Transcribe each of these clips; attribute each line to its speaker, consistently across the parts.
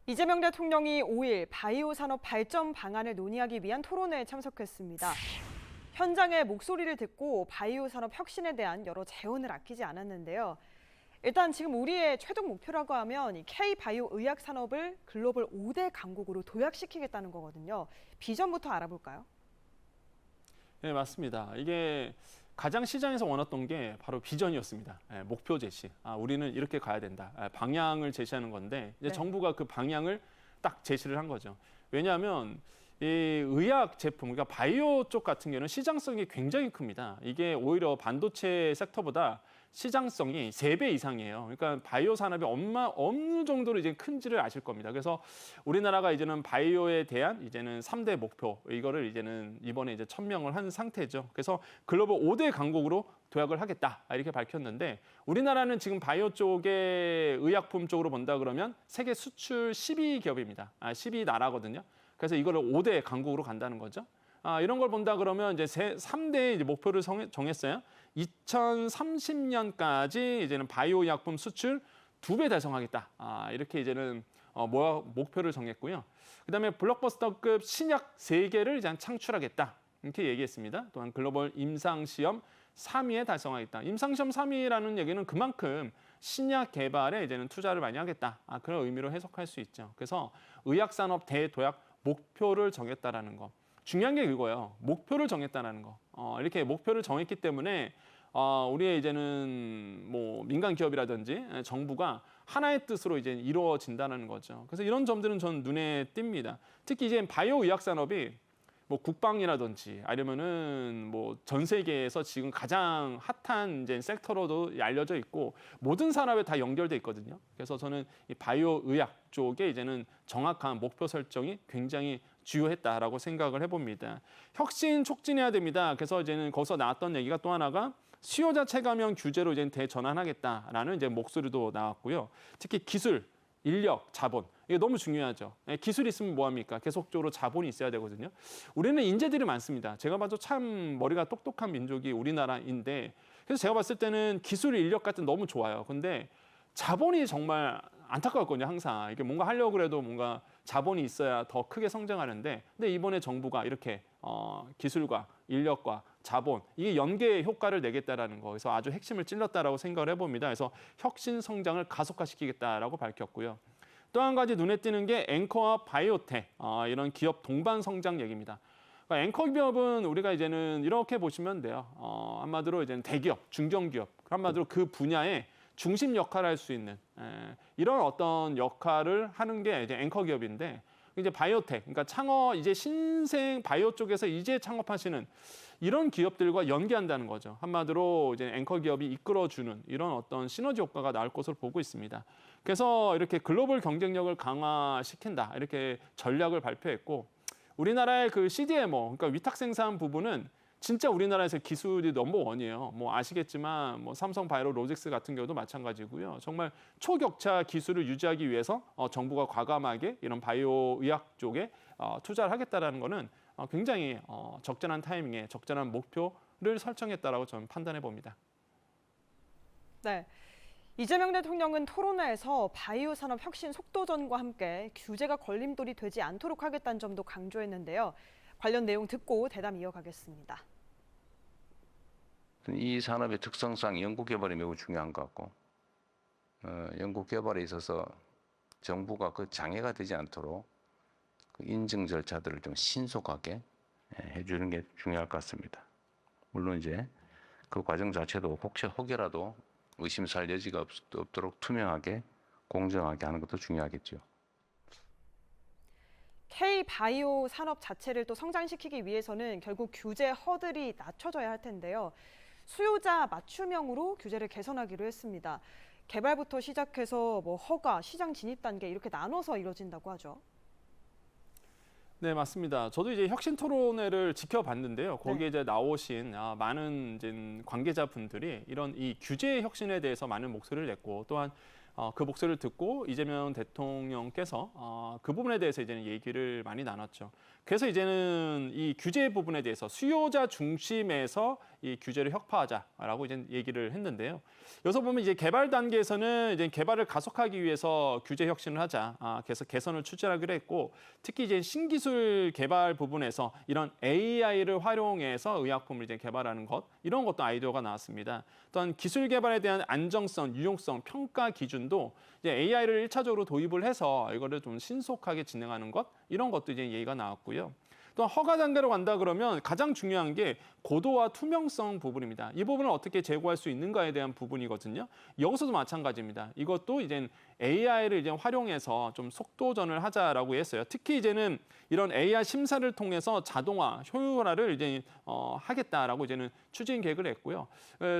Speaker 1: 이재명 대통령이 5일 바이오 산업 발전 방안을 논의하기 위한 토론회에 참석했습니다. 현장의 목소리를 듣고 바이오 산업 혁신에 대한 여러 재원을 아끼지 않았는데요. 일단 지금 우리의 최종 목표라고 하면 이 K-바이오 의학 산업을 글로벌 5대 강국으로 도약시키겠다는 거거든요. 비전부터 알아볼까요?
Speaker 2: 네, 맞습니다. 이게 가장 시장에서 원했던 게 바로 비전이었습니다. 목표 제시. 우리는 이렇게 가야 된다. 방향을 제시하는 건데 이제
Speaker 1: 네.
Speaker 2: 정부가 그 방향을 딱 제시를 한 거죠. 왜냐하면 이 의학 제품, 그러니까 바이오 쪽 같은 경우는 시장성이 굉장히 큽니다. 이게 오히려 반도체 섹터보다 시장성이 3배 이상이에요. 그러니까 바이오 산업이 어느 정도로 이제 큰지를 아실 겁니다. 그래서 우리나라가 이제는 바이오에 대한 이제는 3대 목표, 이거를 이제는 이번에 이제 천명을 한 상태죠. 그래서 글로벌 5대 강국으로 도약을 하겠다, 이렇게 밝혔는데 우리나라는 지금 바이오 쪽의 의약품 쪽으로 본다 그러면 세계 수출 12기업입니다. 12나라거든요. 그래서 이거를 5대 강국으로 간다는 거죠. 이런 걸 본다 그러면 이제 3대 이제 목표를 정했어요. 2030년까지 이제는 바이오 약품 수출 2배 달성하겠다. 이렇게 이제는 목표를 정했고요. 그다음에 블록버스터급 신약 3개를 이제 창출하겠다. 이렇게 얘기했습니다. 또한 글로벌 임상시험 3위에 달성하겠다. 임상시험 3위라는 얘기는 그만큼 신약 개발에 이제는 투자를 많이 하겠다. 그런 의미로 해석할 수 있죠. 그래서 의학산업 대도약 목표를 정했다라는 거. 중요한 게 이거예요. 목표를 정했다라는 거. 이렇게 목표를 정했기 때문에 우리의 이제는 뭐 민간 기업이라든지 정부가 하나의 뜻으로 이제 이루어진다는 거죠. 그래서 이런 점들은 전 눈에 띕니다. 특히 이제 바이오 의학 산업이 뭐 국방이라든지 아니면은 뭐 전 세계에서 지금 가장 핫한 이제 섹터로도 알려져 있고 모든 산업에 다 연결돼 있거든요. 그래서 저는 이 바이오 의학 쪽에 이제는 정확한 목표 설정이 굉장히 주요했다라고 생각을 해봅니다. 혁신 촉진해야 됩니다. 그래서 이제는 거기서 나왔던 얘기가 또 하나가 수요자 체감형 규제로 이제 대전환하겠다라는 이제 목소리도 나왔고요. 특히 기술, 인력, 자본 이게 너무 중요하죠. 기술이 있으면 뭐합니까? 계속적으로 자본이 있어야 되거든요. 우리는 인재들이 많습니다. 제가 봐도 참 머리가 똑똑한 민족이 우리나라인데 그래서 제가 봤을 때는 기술, 인력 같은 너무 좋아요. 근데 자본이 정말 안타까웠거든요. 항상 이게 뭔가 하려고 해도 뭔가 자본이 있어야 더 크게 성장하는데 근데 이번에 정부가 이렇게 기술과 인력과 자본 이게 연계 효과를 내겠다라는 거 그래서 아주 핵심을 찔렀다라고 생각을 해봅니다. 그래서 혁신 성장을 가속화시키겠다라고 밝혔고요. 또 한 가지 눈에 띄는 게 앵커와 바이오텍 이런 기업 동반 성장 얘기입니다. 그러니까 앵커 기업은 우리가 이제는 이렇게 보시면 돼요. 한마디로 이제는 대기업, 중견기업 한마디로 그 분야에 중심 역할을 할 수 있는 이런 어떤 역할을 하는 게 이제 앵커 기업인데 이제 바이오텍, 그러니까 창업 이제 신생 바이오 쪽에서 이제 창업하시는 이런 기업들과 연계한다는 거죠. 한마디로 이제 앵커 기업이 이끌어주는 이런 어떤 시너지 효과가 나올 것으로 보고 있습니다. 그래서 이렇게 글로벌 경쟁력을 강화시킨다 이렇게 전략을 발표했고 우리나라의 그 CDMO, 그러니까 위탁 생산 부분은 진짜 우리나라에서 기술이 넘버원이에요. 뭐 아시겠지만 뭐 삼성 바이오로직스 같은 경우도 마찬가지고요. 정말 초격차 기술을 유지하기 위해서 정부가 과감하게 이런 바이오 의학 쪽에 투자를 하겠다라는 거는 굉장히 적절한 타이밍에 적절한 목표를 설정했다라고 저는 판단해 봅니다.
Speaker 1: 네. 이재명 대통령은 토론회에서 바이오 산업 혁신 속도전과 함께 규제가 걸림돌이 되지 않도록 하겠다는 점도 강조했는데요. 관련 내용 듣고 대담 이어가겠습니다.
Speaker 3: 이 산업의 특성상 연구개발이 매우 중요한 것 같고 연구개발에 있어서 정부가 그 장애가 되지 않도록 그 인증 절차들을 좀 신속하게 해주는 게 중요할 것 같습니다. 물론 이제 그 과정 자체도 혹여라도 의심살 여지가 없도록 투명하게 공정하게 하는 것도 중요하겠죠.
Speaker 1: K-바이오 산업 자체를 또 성장시키기 위해서는 결국 규제 허들이 낮춰져야 할 텐데요. 수요자 맞춤형으로 규제를 개선하기로 했습니다. 개발부터 시작해서 뭐 허가, 시장 진입 단계 이렇게 나눠서 이뤄진다고 하죠.
Speaker 2: 네, 맞습니다. 저도 이제 혁신 토론회를 지켜봤는데요. 거기에
Speaker 1: 네.
Speaker 2: 이제 나오신 많은 이제 관계자분들이 이런 이 규제 혁신에 대해서 많은 목소리를 냈고 또한 그 목소리를 듣고 이재명 대통령께서 그 부분에 대해서 이제는 얘기를 많이 나눴죠. 그래서 이제는 이 규제 부분에 대해서 수요자 중심에서 이 규제를 혁파하자라고 이제 얘기를 했는데요. 여기서 보면 이제 개발 단계에서는 이제 개발을 가속하기 위해서 규제 혁신을 하자. 그래서 개선을 추진하기로 했고, 특히 이제 신기술 개발 부분에서 이런 AI를 활용해서 의약품을 이제 개발하는 것, 이런 것도 아이디어가 나왔습니다. 또한 기술 개발에 대한 안정성, 유용성, 평가 기준도 이제 AI를 1차적으로 도입을 해서 이거를 좀 신속하게 진행하는 것, 이런 것도 이제 얘기가 나왔고요. 또 허가 단계로 간다 그러면 가장 중요한 게 고도와 투명성 부분입니다. 이 부분을 어떻게 제고할 수 있는가에 대한 부분이거든요. 여기서도 마찬가지입니다. 이것도 이제 AI를 이제 활용해서 좀 속도전을 하자라고 했어요. 특히 이제는 이런 AI 심사를 통해서 자동화, 효율화를 이제 하겠다라고 이제는 추진 계획을 했고요.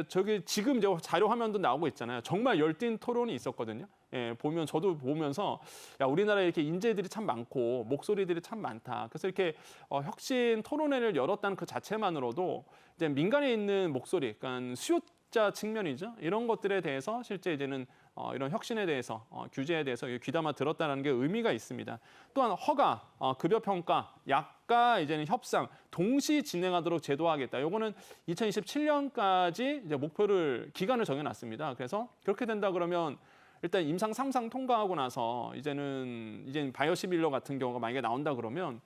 Speaker 2: 저기 지금 저 자료 화면도 나오고 있잖아요. 정말 열띤 토론이 있었거든요. 예, 보면 저도 보면서 야, 우리나라에 이렇게 인재들이 참 많고 목소리들이 참 많다. 그래서 이렇게 혁신 토론회를 열었다는 그 자체만으로도 이제 민간에 있는 목소리, 그러니까 수요자 측면이죠. 이런 것들에 대해서 실제 이제는 이런 혁신에 대해서 규제에 대해서 귀담아 들었다는 게 의미가 있습니다. 또한 허가, 급여 평가, 약가 이제는 협상 동시 진행하도록 제도화하겠다. 요거는 2027년까지 이제 목표를 기간을 정해놨습니다. 그래서 그렇게 된다 그러면 일단 임상 3상 통과하고 나서 이제는 바이오시밀러 같은 경우가 만약에 나온다 그러면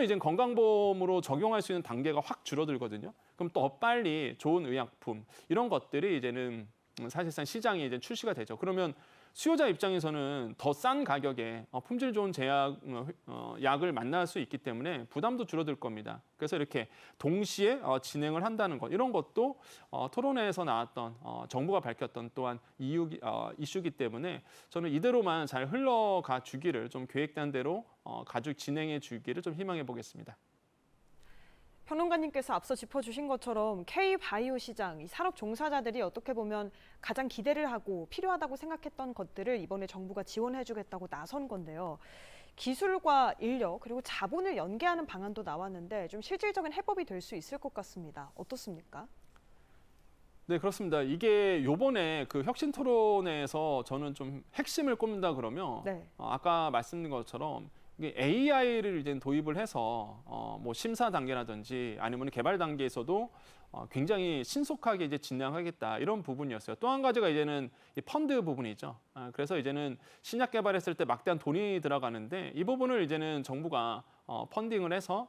Speaker 2: 이제 건강보험으로 적용할 수 있는 단계가 확 줄어들거든요. 그럼 더 빨리 좋은 의약품 이런 것들이 이제는 사실상 시장에 이제 출시가 되죠. 그러면 수요자 입장에서는 더 싼 가격에 품질 좋은 약을 만날 수 있기 때문에 부담도 줄어들 겁니다. 그래서 이렇게 동시에 진행을 한다는 것, 이런 것도 토론회에서 나왔던 정부가 밝혔던 또한 이슈기 때문에 저는 이대로만 잘 흘러가 주기를 좀 계획된 대로 가죽 진행해 주기를 좀 희망해 보겠습니다.
Speaker 1: 평론가님께서 앞서 짚어주신 것처럼 K-바이오 시장, 이 산업 종사자들이 어떻게 보면 가장 기대를 하고 필요하다고 생각했던 것들을 이번에 정부가 지원해주겠다고 나선 건데요. 기술과 인력 그리고 자본을 연계하는 방안도 나왔는데 좀 실질적인 해법이 될 수 있을 것 같습니다. 어떻습니까?
Speaker 2: 네, 그렇습니다. 이게 요번에 그 혁신 토론회에서 저는 좀 핵심을 꼽는다 그러면
Speaker 1: 네.
Speaker 2: 아까 말씀드린 것처럼 AI를 이제 도입을 해서 뭐 심사 단계라든지 아니면 개발 단계에서도 굉장히 신속하게 이제 진행하겠다 이런 부분이었어요. 또 한 가지가 이제는 이 펀드 부분이죠. 그래서 이제는 신약 개발했을 때 막대한 돈이 들어가는데 이 부분을 이제는 정부가 펀딩을 해서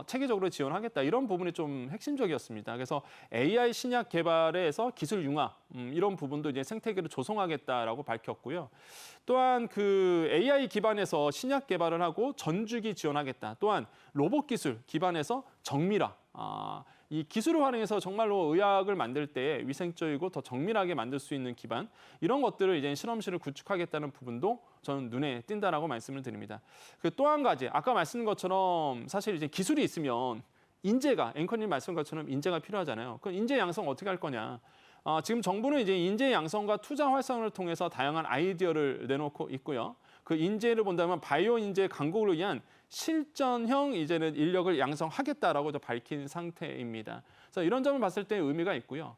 Speaker 2: 체계적으로 지원하겠다 이런 부분이 좀 핵심적이었습니다. 그래서 AI 신약 개발에서 기술 융합 이런 부분도 이제 생태계를 조성하겠다라고 밝혔고요. 또한 그 AI 기반에서 신약 개발을 하고 전주기 지원하겠다. 또한 로봇 기술 기반에서 정밀화. 이 기술을 활용해서 정말로 의학을 만들 때 위생적이고 더 정밀하게 만들 수 있는 기반 이런 것들을 이제 실험실을 구축하겠다는 부분도 저는 눈에 띈다라고 말씀을 드립니다. 그 또 한 가지 아까 말씀드린 것처럼 사실 이제 기술이 있으면 인재가 앵커님 말씀 것처럼 인재가 필요하잖아요. 그 인재 양성 어떻게 할 거냐? 지금 정부는 이제 인재 양성과 투자 활성을 통해서 다양한 아이디어를 내놓고 있고요. 그 인재를 본다면 바이오 인재 강국을 위한 실전형 이제는 인력을 양성하겠다라고 밝힌 상태입니다. 그래서 이런 점을 봤을 때 의미가 있고요.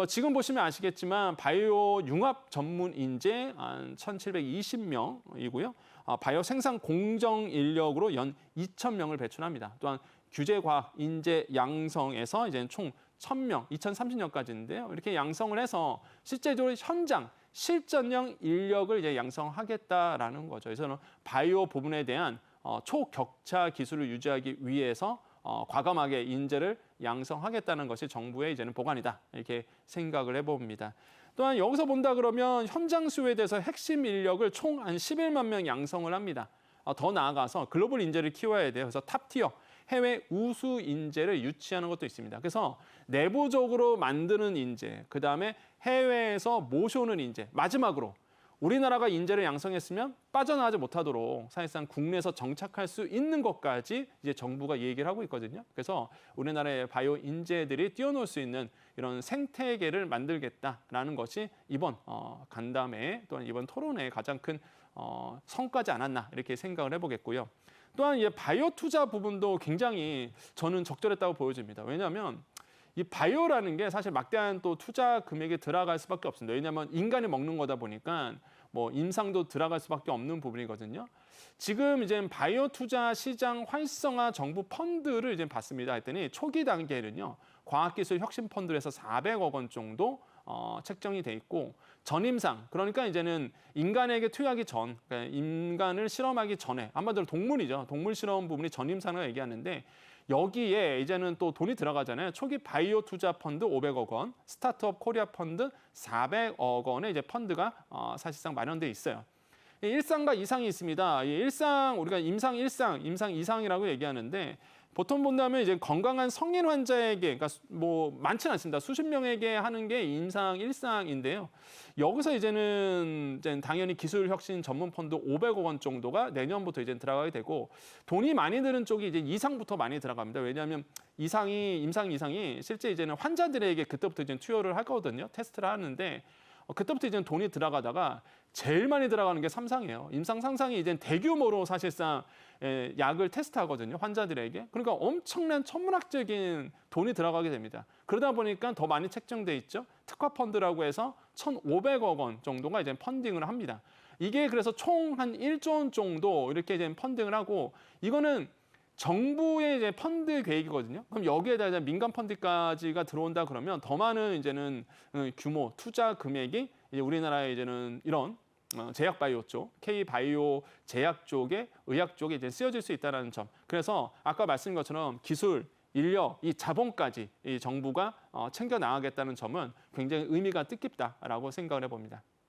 Speaker 2: 지금 보시면 아시겠지만 바이오 융합 전문 인재 한 1,720명이고요. 바이오 생산 공정 인력으로 연 2,000명을 배출합니다. 또한 규제과학 인재 양성에서 이제 총 1,000명, 2030년까지인데요. 이렇게 양성을 해서 실제적으로 현장 실전형 인력을 이제 양성하겠다라는 거죠. 그래서 바이오 부분에 대한 초격차 기술을 유지하기 위해서 과감하게 인재를 양성하겠다는 것이 정부의 이제는 보관이다 이렇게 생각을 해봅니다. 또한 여기서 본다 그러면 현장 수요에 대해서 핵심 인력을 총 한 11만 명 양성을 합니다. 더 나아가서 글로벌 인재를 키워야 돼요. 그래서 탑티어 해외 우수 인재를 유치하는 것도 있습니다. 그래서 내부적으로 만드는 인재, 그다음에 해외에서 모셔오는 인재, 마지막으로 우리나라가 인재를 양성했으면 빠져나가지 못하도록 사실상 국내에서 정착할 수 있는 것까지 이제 정부가 얘기를 하고 있거든요. 그래서 우리나라의 바이오 인재들이 뛰어놀 수 있는 이런 생태계를 만들겠다라는 것이 이번 간담회 또한 이번 토론회의 가장 큰 성과지 않았나 이렇게 생각을 해보겠고요. 또한 이 바이오 투자 부분도 굉장히 저는 적절했다고 보여집니다. 왜냐하면 이 바이오라는 게 사실 막대한 또 투자 금액이 들어갈 수밖에 없습니다. 왜냐하면 인간이 먹는 거다 보니까 뭐 임상도 들어갈 수밖에 없는 부분이거든요. 지금 이제 바이오 투자 시장 활성화 정부 펀드를 이제 받습니다 했더니 초기 단계는요. 과학기술 혁신 펀드에서 400억 원 정도 책정이 돼 있고 전임상 그러니까 이제는 인간에게 투여하기 전, 그러니까 인간을 실험하기 전에 한마디로 동물이죠. 동물 실험 부분이 전임상을 얘기하는데 여기에 이제는 또 돈이 들어가잖아요. 초기 바이오 투자 펀드 500억 원, 스타트업 코리아 펀드 400억 원의 이제 펀드가 사실상 마련돼 있어요. 일상과 이상이 있습니다. 이 일상 우리가 임상 1상, 임상 2상이라고 얘기하는데 보통 본다면 이제 건강한 성인 환자에게, 그러니까 뭐 많지는 않습니다. 수십 명에게 하는 게 임상 1상인데요. 여기서 이제는 당연히 기술 혁신 전문 펀드 500억 원 정도가 내년부터 이제 들어가게 되고 돈이 많이 드는 쪽이 이제 2상부터 많이 들어갑니다. 왜냐하면 임상 2상이 실제 이제는 환자들에게 그때부터 이제 투여를 하거든요. 테스트를 하는데 그때부터 이제 돈이 들어가다가 제일 많이 들어가는 게 3상이에요. 임상 3상이 이제 대규모로 사실상 약을 테스트하거든요. 환자들에게. 그러니까 엄청난 천문학적인 돈이 들어가게 됩니다. 그러다 보니까 더 많이 책정돼 있죠. 특화 펀드라고 해서 1,500억 원 정도가 이제 펀딩을 합니다. 이게 그래서 총 한 1조 원 정도 이렇게 이제 펀딩을 하고 이거는 정부의 이제 펀드 계획이거든요. 그럼 여기에다 이제 민간 펀드까지가 들어온다 그러면 더 많은 이제는 규모 투자 금액이 이제 우리나라에 이제는 이런 제약 바이오 쪽, K 바이오 제약 쪽에 의약 쪽에 이제 쓰여질 수 있다는 점. 그래서 아까 말씀드린 것처럼 기술, 인력, 이 자본까지 이 정부가 챙겨 나가겠다는 점은 굉장히 의미가 뜻깊다라고 생각을 해봅니다.